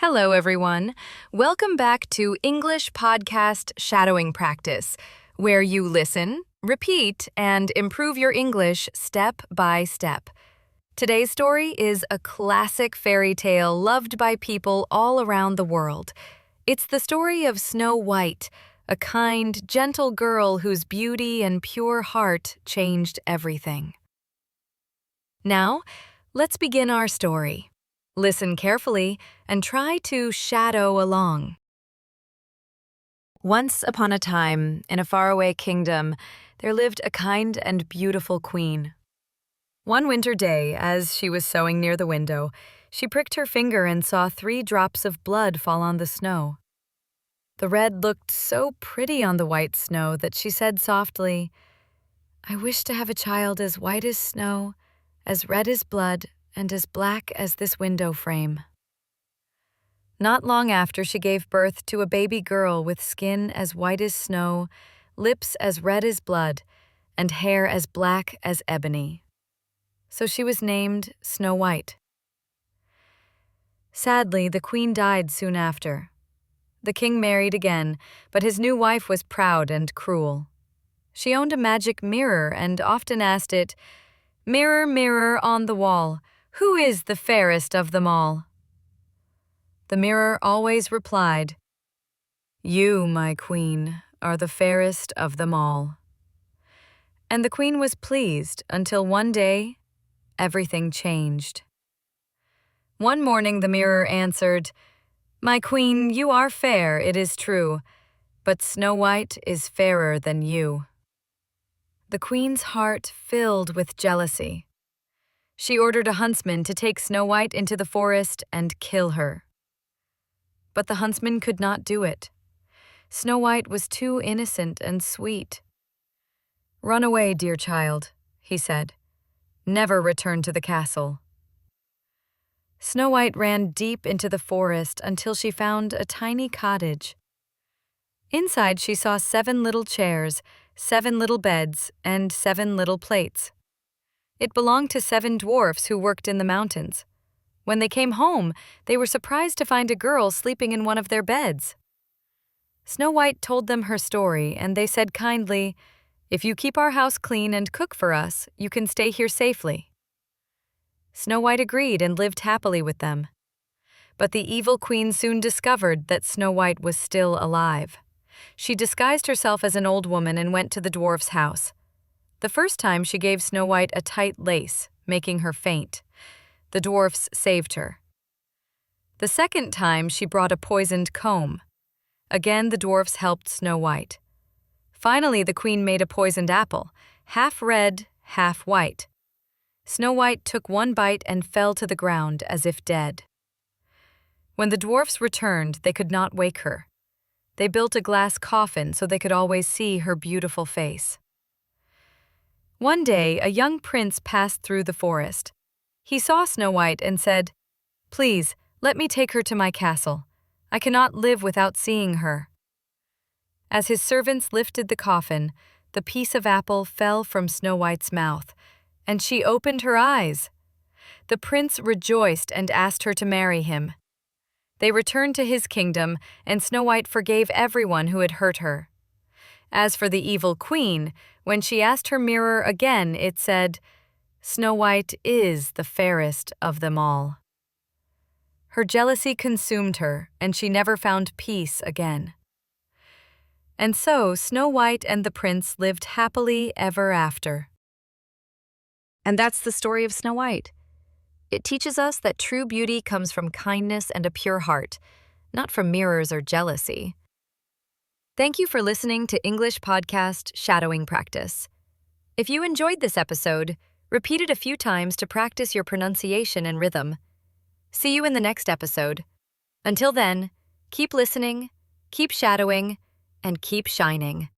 Hello, everyone. Welcome back to English Podcast Shadowing Practice, where you listen, repeat, and improve your English step by step. Today's story is a classic fairy tale loved by people all around the world. It's the story of Snow White, a kind, gentle girl whose beauty and pure heart changed everything. Now, let's begin our story. Listen carefully and try to shadow along. Once upon a time, in a faraway kingdom, there lived a kind and beautiful queen. One winter day, as she was sewing near the window, she pricked her finger and saw 3 drops of blood fall on the snow. The red looked so pretty on the white snow that she said softly, "I wish to have a child as white as snow, as red as blood, and as black as this window frame." Not long after, she gave birth to a baby girl with skin as white as snow, lips as red as blood, and hair as black as ebony. So she was named Snow White. Sadly, the queen died soon after. The king married again, but his new wife was proud and cruel. She owned a magic mirror and often asked it, "Mirror, mirror on the wall, who is the fairest of them all?" The mirror always replied, "You, my queen, are the fairest of them all." And the queen was pleased until one day, everything changed. One morning the mirror answered, "My queen, you are fair, it is true, but Snow White is fairer than you." The queen's heart filled with jealousy. She ordered a huntsman to take Snow White into the forest and kill her. But the huntsman could not do it. Snow White was too innocent and sweet. "Run away, dear child," he said. "Never return to the castle." Snow White ran deep into the forest until she found a tiny cottage. Inside she saw 7 little chairs, 7 little beds, and 7 little plates. It belonged to 7 dwarfs who worked in the mountains. When they came home, they were surprised to find a girl sleeping in one of their beds. Snow White told them her story, and they said kindly, "If you keep our house clean and cook for us, you can stay here safely." Snow White agreed and lived happily with them. But the evil queen soon discovered that Snow White was still alive. She disguised herself as an old woman and went to the dwarf's house. The first time she gave Snow White a tight lace, making her faint. The dwarfs saved her. The second time she brought a poisoned comb. Again the dwarfs helped Snow White. Finally the queen made a poisoned apple, half red, half white. Snow White took one bite and fell to the ground as if dead. When the dwarfs returned, they could not wake her. They built a glass coffin so they could always see her beautiful face. One day, a young prince passed through the forest. He saw Snow White and said, "Please, let me take her to my castle. I cannot live without seeing her." As his servants lifted the coffin, the piece of apple fell from Snow White's mouth, and she opened her eyes. The prince rejoiced and asked her to marry him. They returned to his kingdom, and Snow White forgave everyone who had hurt her. As for the evil queen, when she asked her mirror again, it said, "Snow White is the fairest of them all." Her jealousy consumed her, and she never found peace again. And so Snow White and the prince lived happily ever after. And that's the story of Snow White. It teaches us that true beauty comes from kindness and a pure heart, not from mirrors or jealousy. Thank you for listening to English Podcast Shadowing Practice. If you enjoyed this episode, repeat it a few times to practice your pronunciation and rhythm. See you in the next episode. Until then, keep listening, keep shadowing, and keep shining.